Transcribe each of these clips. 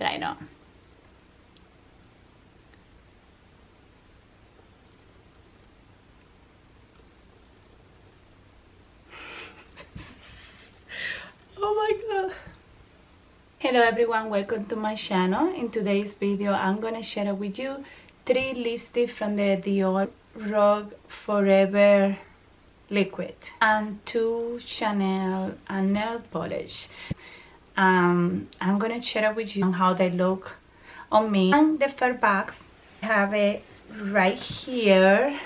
try it on. Oh my god. Hello everyone, welcome to my channel. In today's video I'm gonna share with you 3 lipsticks from the Dior Rouge Forever liquid and 2 Chanel and nail polish. I'm gonna share with you how they look on me. And the first box, I have it right here.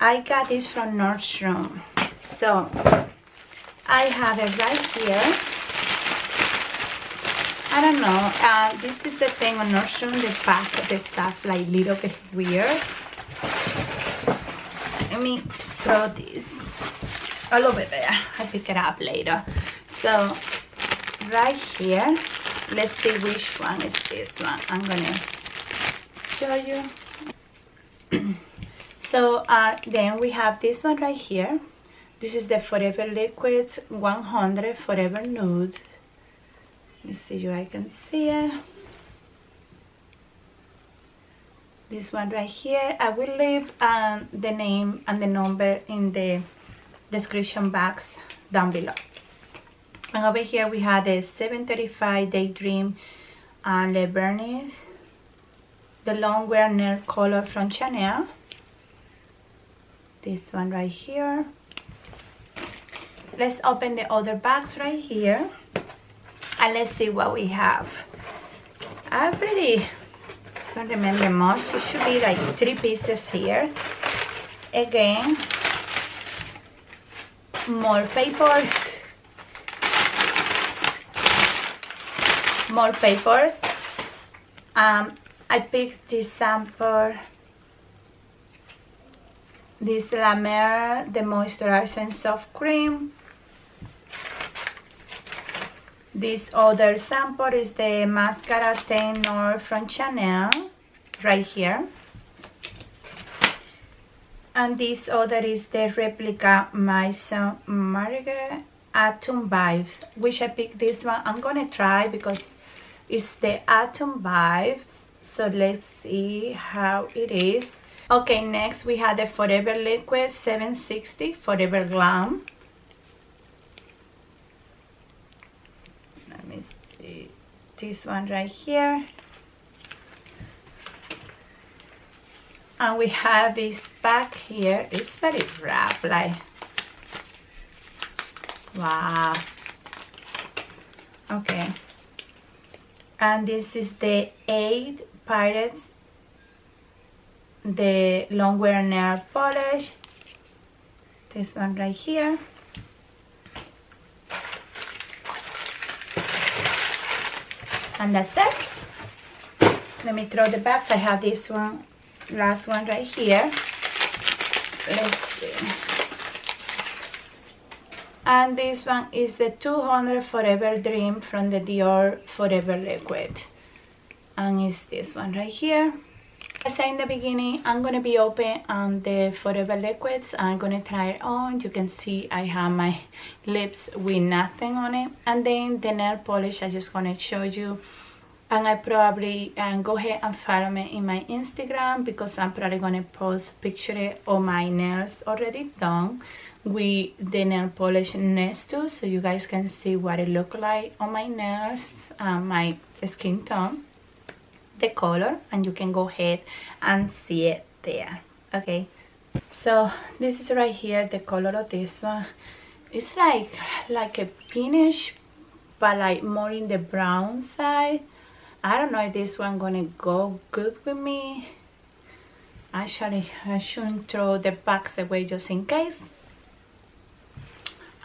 I got this from Nordstrom. So I have it right here. I don't know, this is the thing on Nordstrom, they pack the stuff like little bit weird. Let me throw this all over there. I'll pick it up later. So right here, let's see which one is this one. I'm gonna show you. So then we have this one right here. This is the Forever Liquid 100 Forever Nude. Let me see if I can see it. This one right here. I will leave the name and the number in the description box down below. And over here we have the 735 Daydream Le VERNIS, the Longwear Nail Color from Chanel. This one right here. Let's open the other box right here. And let's see what we have. I really don't remember much. It should be like 3 pieces here. Again, more papers. More papers. I picked this sample. This La Mer, the Moisturizing Soft Cream. This other sample is the Mascara Tenor from Chanel, right here. And this other is the replica Maison Marguerite Atom Vibes, which I picked this one. I'm gonna try because it's the Atom Vibes. So let's see how it is. Okay, next we have the Forever Liquid 760 Forever Glam. Let me see this one right here. And we have this back here. It's very wrapped, like, wow. Okay. And this is the 8 Pirates, the Longwear Nail Polish. This one right here. And that's it. Let me throw the bags. I have this one, last one right here. Let's see. And this one is the 200 Forever Dream from the Dior Forever Liquid. And it's this one right here. As I said in the beginning, I'm going to be open on the Forever Liquids. I'm going to try it on. You can see I have my lips with nothing on it. And then the nail polish, I'm just going to show you. And I probably go ahead and follow me in my Instagram because I'm probably going to post a picture of my nails already done with the nail polish next to, so you guys can see what it look like on my nails, my skin tone, the color, and you can go ahead and see it there. Okay, so this is right here, the color of this one. It's like a pinkish, but like more in the brown side. I don't know if this one gonna go good with me. Actually, I shouldn't throw the box away just in case.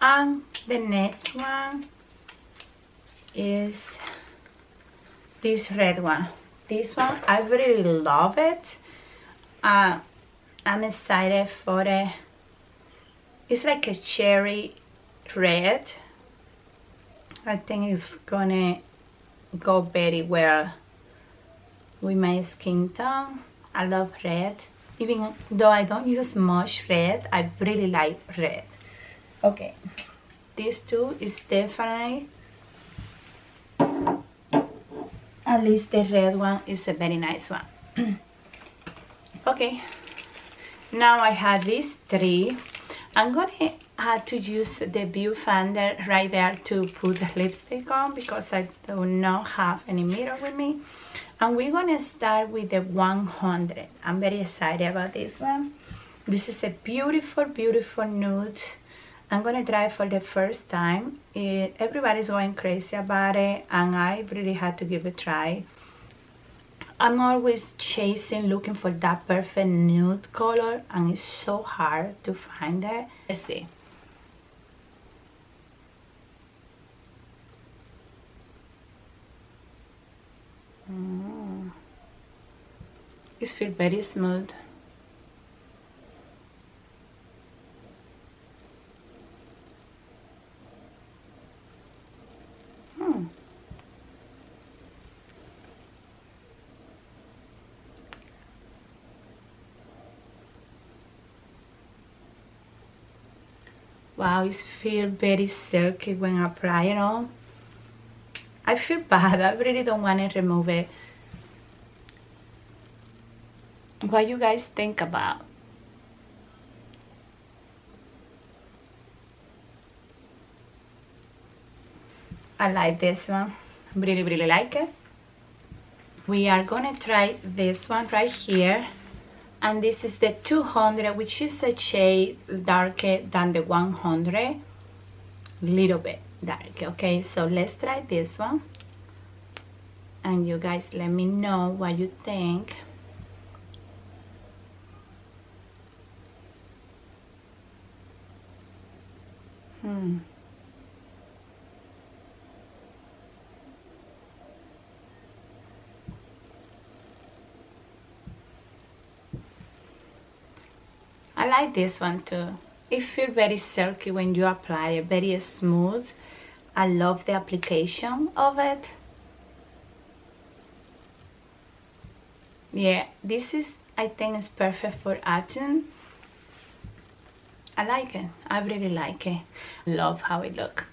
And the next one is this red one. This one, I really love it. I'm excited for it. It's like a cherry red. I think it's gonna go very well with my skin tone. I love red. Even though I don't use much red, I really like red. Okay, this too is definitely At least the red one is a very nice one. Okay, now I have these three. I'm gonna have to use the viewfinder right there to put the lipstick on because I do not have any mirror with me. And we're gonna start with the 100. I'm very excited about this one. This is a beautiful, beautiful nude. I'm gonna try it for the first time. Everybody's going crazy about it, and I really had to give it a try. I'm always looking for that perfect nude color, and it's so hard to find it. Let's see. It feels very smooth. Wow, it feels very silky when I apply it on. I feel bad. I really don't want to remove it. What you guys think about? I like this one. Really, really like it. We are gonna try this one right here. And this is the 200, which is a shade darker than the 100. Little bit dark. Okay, so let's try this one. And you guys let me know what you think. I like this one too. It feels very silky when you apply it, very smooth. I love the application of it. Yeah, this is, I think it's perfect for autumn. I like it. I really like it. Love how it looks.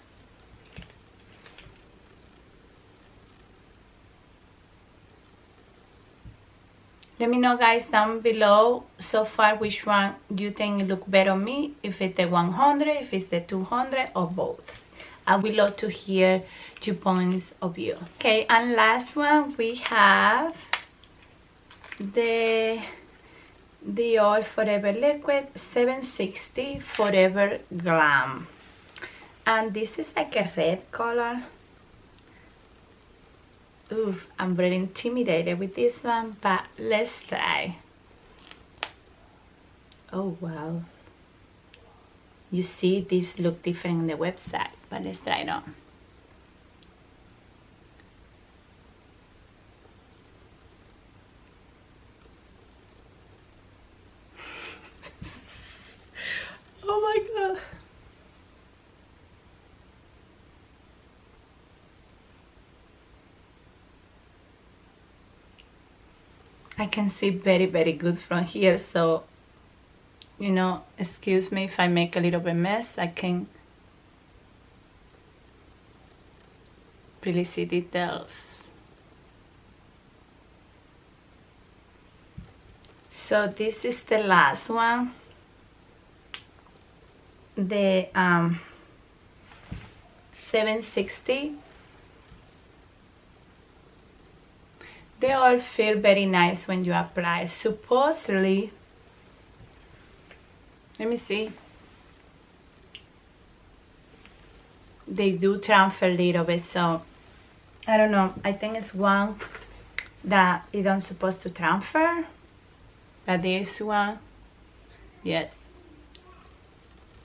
Let me know guys down below so far which one do you think look better on me, if it's the 100, if it's the 200, or both. I would love to hear your points of view. Okay, and last one we have the Dior Forever Liquid 760 Forever Glam. And this is like a red color. Ooh, I'm very intimidated with this one, but let's try. Oh wow. You see, this look different on the website, but let's try it on. Oh my god. I can see very, very good from here, so, you know, excuse me if I make a little bit mess. I can really see details. So this is the last one, the 760. They all feel very nice when you apply. Supposedly, let me see, they do transfer a little bit, so I don't know. I think it's one that you don't supposed to transfer, but this one, yes,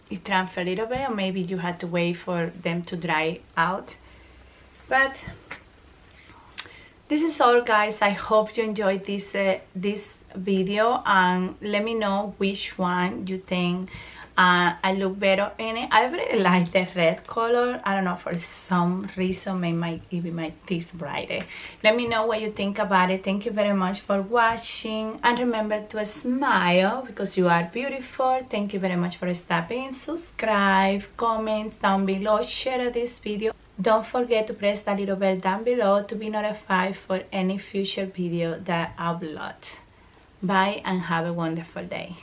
it transfer a little bit, or maybe you had to wait for them to dry out. But this is all guys. I hope you enjoyed this video, and let me know which one you think I look better in it. I really like the red color. I don't know, for some reason it might even my this brighter. Let me know what you think about it. Thank you very much for watching, and remember to smile because you are beautiful. Thank you very much for stopping. Subscribe, comment down below, share this video. Don't forget to press that little bell down below to be notified for any future video that I upload. Bye and have a wonderful day.